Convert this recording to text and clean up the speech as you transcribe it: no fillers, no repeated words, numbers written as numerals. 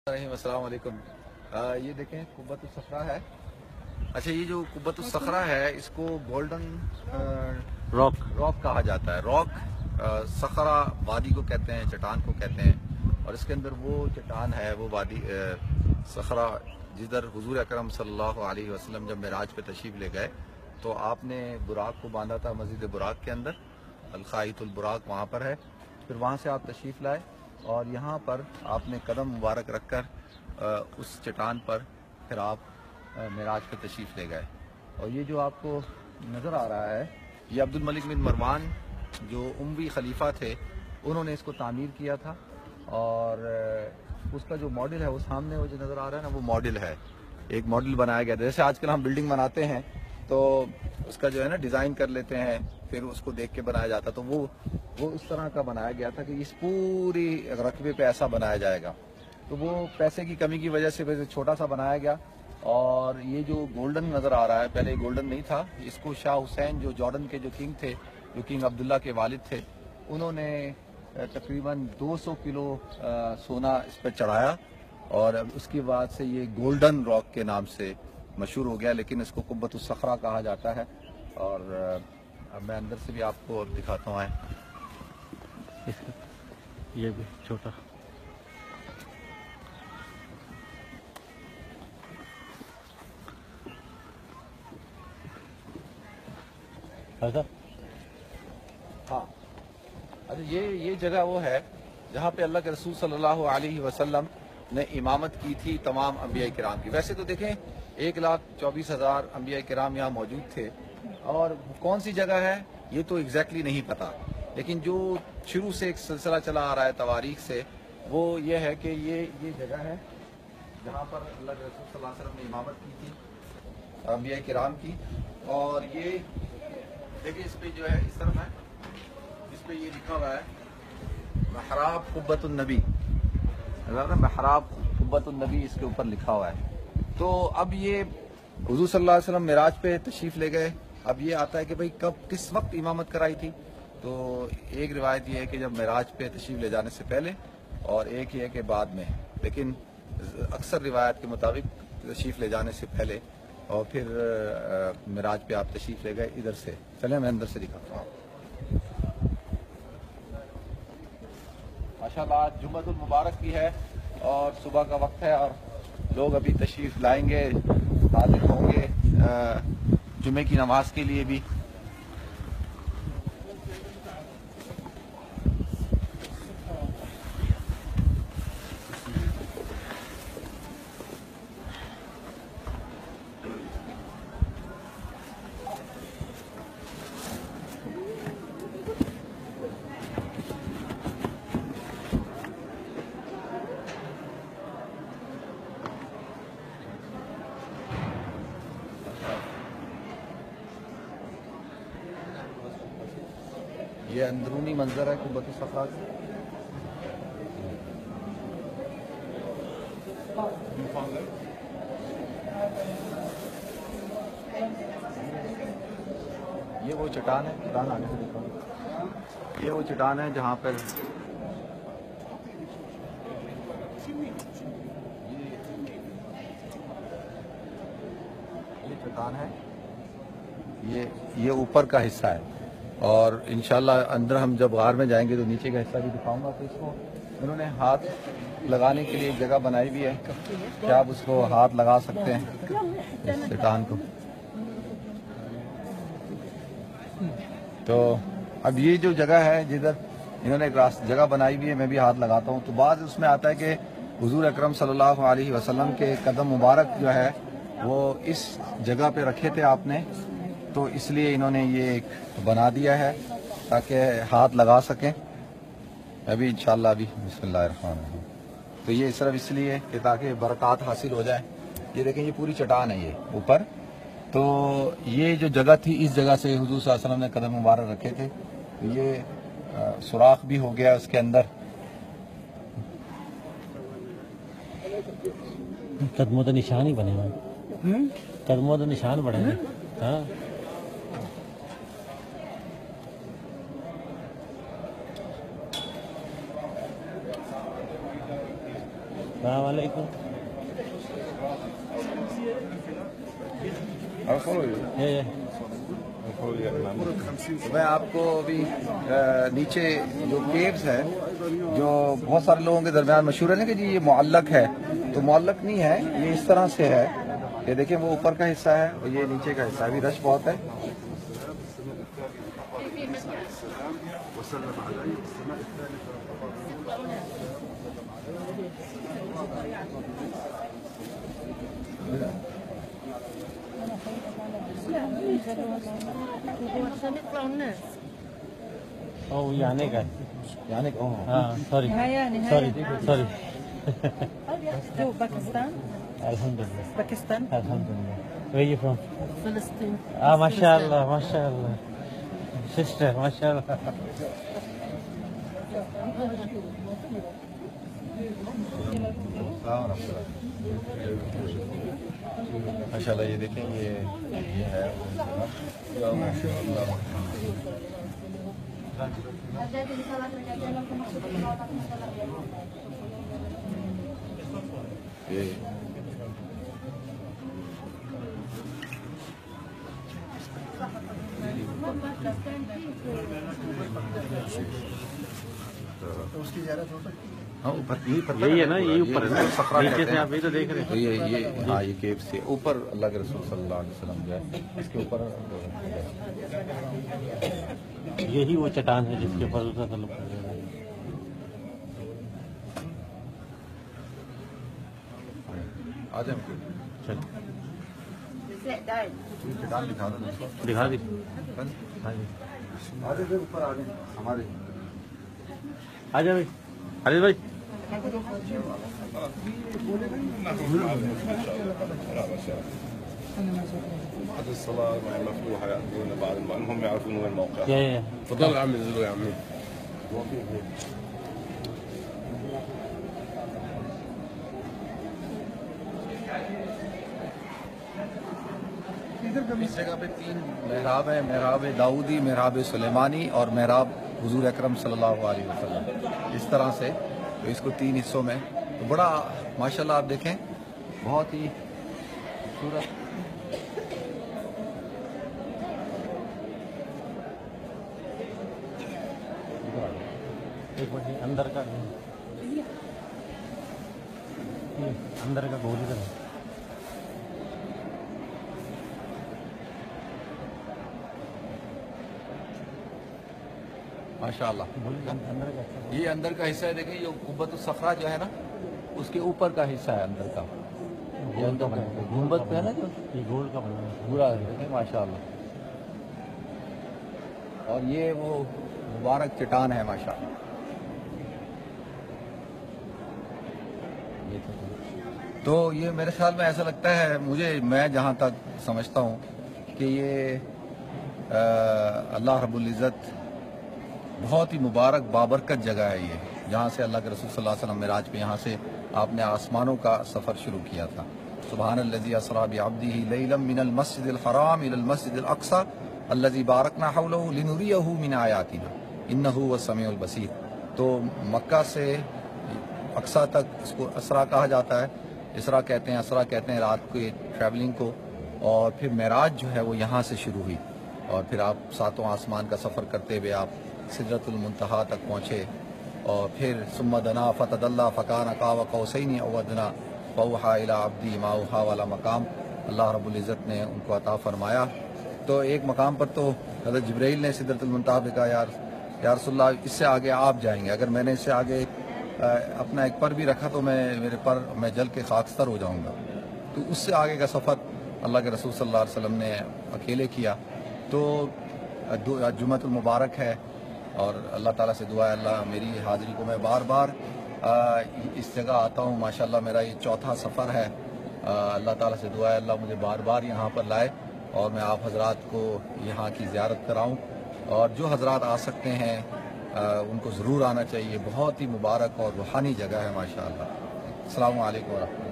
अस्सलाम वालेकुम। ये देखें कुब्बत सखरा है। अच्छा, ये जो कुब्बत सखरा है इसको गोल्डन रॉक कहा जाता है। रॉक सखरा वादी को कहते हैं, चट्टान को कहते हैं। और इसके अंदर वो चट्टान है, वो वादी सखरा, जिधर हुजूर अकरम सल्लल्लाहु अलैहि वसल्लम जब मेराज पे तशरीफ़ ले गए तो आपने बुराक को बांधा था मस्जिद बुराक के अंदर। अलखाइतुल बुराक वहाँ पर है। फिर वहाँ से आप तशरीफ़ लाए और यहाँ पर आपने कदम मुबारक रखकर उस चट्टान पर फिर आप मेराज पर तशरीफ़ ले गए। और ये जो आपको नज़र आ रहा है, ये अब्दुल मलिक बिन मरवान जो उमवी खलीफा थे, उन्होंने इसको तामीर किया था। और उसका जो मॉडल है वो सामने वो जो नज़र आ रहा है ना, वो मॉडल है। एक मॉडल बनाया गया था। जैसे आजकल हम बिल्डिंग बनाते हैं तो उसका जो है ना डिज़ाइन कर लेते हैं, फिर उसको देख के बनाया जाता, तो वो इस तरह का बनाया गया था कि इस पूरी रकबे पे ऐसा बनाया जाएगा। तो वो पैसे की कमी की वजह से वैसे छोटा सा बनाया गया। और ये जो गोल्डन नज़र आ रहा है, पहले गोल्डन नहीं था। इसको शाह हुसैन जो जॉर्डन के जो किंग थे, जो किंग अब्दुल्ला के वालिद थे, उन्होंने तकरीबन 200 किलो सोना इस पर चढ़ाया और उसके बाद से ये गोल्डन रॉक के नाम से मशहूर हो गया। लेकिन इसको कुब्बत सखरा कहा जाता है। और अब मैं अंदर से भी आपको दिखाता हूँ। ये भी छोटा ऐसा। हाँ, अच्छा, ये जगह वो है जहाँ पे अल्लाह के रसूल सल्लल्लाहु अलैहि वसल्लम ने इमामत की थी तमाम अंबिया किराम की। वैसे तो देखें 1,24,000 अंबिया किराम यहाँ मौजूद थे। और कौन सी जगह है ये तो एग्जैक्टली नहीं पता, लेकिन जो शुरू से एक सिलसिला चला आ रहा है तवारीख से, वो ये है कि ये जगह है जहाँ पर अल्लाह के रसूल सल्लल्लाहु अलैहि वसल्लम ने इमामत की थी अंबिया किराम की। और ये देखिए, इस पे जो है इस तरफ है, इस पे ये लिखा हुआ है महराब कुब्बतुन नबी, महराब कुब्बतुन नबी इसके ऊपर लिखा हुआ है। तो अब ये हुजूर सल्लल्लाहु अलैहि वसल्लम मेराज पे तशरीफ ले गए। अब ये आता है कि भाई कब किस वक्त इमामत कराई थी। तो एक रिवायत ये है कि जब मेराज पे तशरीफ ले जाने से पहले, और एक ये है कि बाद में। लेकिन अक्सर रिवायत के मुताबिक तशरीफ ले जाने से पहले, और फिर मेराज पे आप तशरीफ ले गए इधर से। चले मैं अंदर से दिखाता हूँ। माशाल्लाह आज जुम्मतुल मुबारक भी है और सुबह का वक्त है और लोग अभी तशरीफ लाएंगे, हाजिर होंगे जुम्मे की नमाज के लिए भी। ये अंदरूनी मंजर है कुब्बत सखरा का। ये वो चट्टान है, चट्टान आगे से दिखाऊं। ये वो चट्टान है जहाँ पर ये चट्टान है, ये ऊपर का हिस्सा है। और इंशाल्लाह अंदर हम जब गार में जाएंगे तो नीचे का हिस्सा भी दिखाऊंगा। तो इसको इन्होंने हाथ लगाने के लिए एक जगह बनाई भी है कि आप उसको हाथ लगा सकते हैं इस चट्टान को। तो अब ये जो जगह है जिधर इन्होंने एक जगह बनाई भी है, मैं भी हाथ लगाता हूँ। तो बाद उसमें आता है कि हुजूर अकरम सल्लल्लाहु अलैहि वसल्लम के कदम मुबारक जो है वो इस जगह पे रखे थे आपने, तो इसलिए इन्होंने ये एक बना दिया है ताकि हाथ लगा सकें। अभी इंशाल्लाह अभी बिस्मिल्लाहिर्रहमानिर्रहीम। तो ये सिर्फ इसलिए कि ताकि बरकत हासिल हो जाए। ये देखें, ये पूरी चट्टान है ये ऊपर। तो ये जो जगह थी, इस जगह से हुजूर सल्लल्लाहु अलैहि वसल्लम ने कदम मुबारक रखे थे। तो ये सुराख भी हो गया उसके अंदर। कदमों तो निशान ही बने हुए, कदमों तो निशान बने हैं। हाँ, السلام علیکم. میں آپ کو ابھی نیچے جو کیوز ہے جو بہت سارے لوگوں کے درمیان مشہور ہے نا کہ جی یہ معلق ہے، تو معلق نہیں ہے، یہ اس طرح سے ہے. یہ دیکھیں وہ اوپر کا حصہ ہے اور یہ نیچے کا حصہ ہے. ابھی رش بہت ہے. اوہ یہ آنے کا ہے. یعنی ہاں سوری سوری سوری. جو باکستان الحمدللہ. باکستان الحمدللہ. Where you from? فلسطین. ماشاء اللہ ماشاء اللہ. سسٹر ماشاء اللہ. ماشاء اللہ. یہ دیکھیں یہ ہے ماشاء اللہ. یہی ہے نا، یہی اوپر ہے نا، نیچے سے آپ یہ تو دیکھ رہے ہیں. یہ ہاں یہ کیو سے اوپر اللہ کے رسول صلی اللہ علیہ وسلم جو ہے اس کے اوپر یہی وہ چٹان ہے جس کے اوپر دوسرا تعلق ہے. آ جائیں. چلو چٹان دکھا دو. دکھا دی. ہاں جی آ جائیں اوپر آ جائیں ہمارے. آ جائیں بھائی. علی بھائی بعد الصلاة مفتوحة يأتون بعد المهم يعرفون وين الموقع. تفضل يا عمي انزلوا يا عمي. اس جگہ پہ 3 محراب ہیں، محراب داؤدی، محراب سلیمانی اور محراب حضور اکرم صلی اللہ علیہ وسلم. اس طرح سے تو اس کو 3 حصوں میں تو بڑا ماشاءاللہ آپ دیکھیں بہت ہی خوبصورت. ایک منٹ اندر کا گول ادھر ہے. ماشاءاللہ. یہ اندر کا حصہ ہے. دیکھیں یہ قبۃ الصخرہ جو ہے نا اس کے اوپر کا حصہ ہے اندر کا. یہ اندر کا گنبد پہ ہے نا جو یہ گول کا بنا ہے پورا دیکھیں ماشاءاللہ. اور یہ وہ مبارک چٹان ہے ماشاءاللہ. تو یہ میرے خیال میں ایسا لگتا ہے مجھے، میں جہاں تک سمجھتا ہوں کہ یہ اللہ رب العزت بہت ہی مبارک بابرکت جگہ ہے یہ، جہاں سے اللہ کے رسول صلی اللہ علیہ وسلم معراج پہ یہاں سے آپ نے آسمانوں کا سفر شروع کیا تھا. سبحان الذی اسری بعبدہ لیلا من المسجد الحرام الی المسجد الاقصی الذی بارکنا حولہ لنریہ من آیاتنا انہ هو السمیع البصیر. تو مکہ سے اقصی تک اس کو اسرا کہا جاتا ہے. اسرا کہتے ہیں، اسرا کہتے ہیں رات کے ٹریولنگ کو. اور پھر معراج جو ہے وہ یہاں سے شروع ہوئی اور پھر آپ 7 آسمان کا سفر کرتے ہوئے آپ سدرۃ المنتہا تک پہنچے. اور پھر ثم دنا فتدلی فکان قاب قوسین او ادنی فاوحی الی عبدی ما اوحی والا مقام اللہ رب العزت نے ان کو عطا فرمایا. تو ایک مقام پر تو حضرت جبرائیل نے سدرۃ المنتہا پہ کہا یا رسول اللہ اس سے آگے آپ جائیں گے، اگر میں نے اس سے آگے اپنا ایک پر بھی رکھا تو میں جل کے خاکستر ہو جاؤں گا. تو اس سے آگے کا سفر اللہ کے رسول صلی اللہ علیہ وسلم نے اکیلے کیا. تو جمعۃ المبارک ہے اور اللہ تعالیٰ سے دعا ہے اللہ میری حاضری کو، میں بار بار اس جگہ آتا ہوں ماشاءاللہ. میرا یہ 4تھا سفر ہے. اللہ تعالیٰ سے دعا ہے اللہ مجھے بار بار یہاں پر لائے اور میں آپ حضرات کو یہاں کی زیارت کراؤں. اور جو حضرات آ سکتے ہیں ان کو ضرور آنا چاہیے. بہت ہی مبارک اور روحانی جگہ ہے ماشاءاللہ. السلام علیکم ورحمۃ اللہ.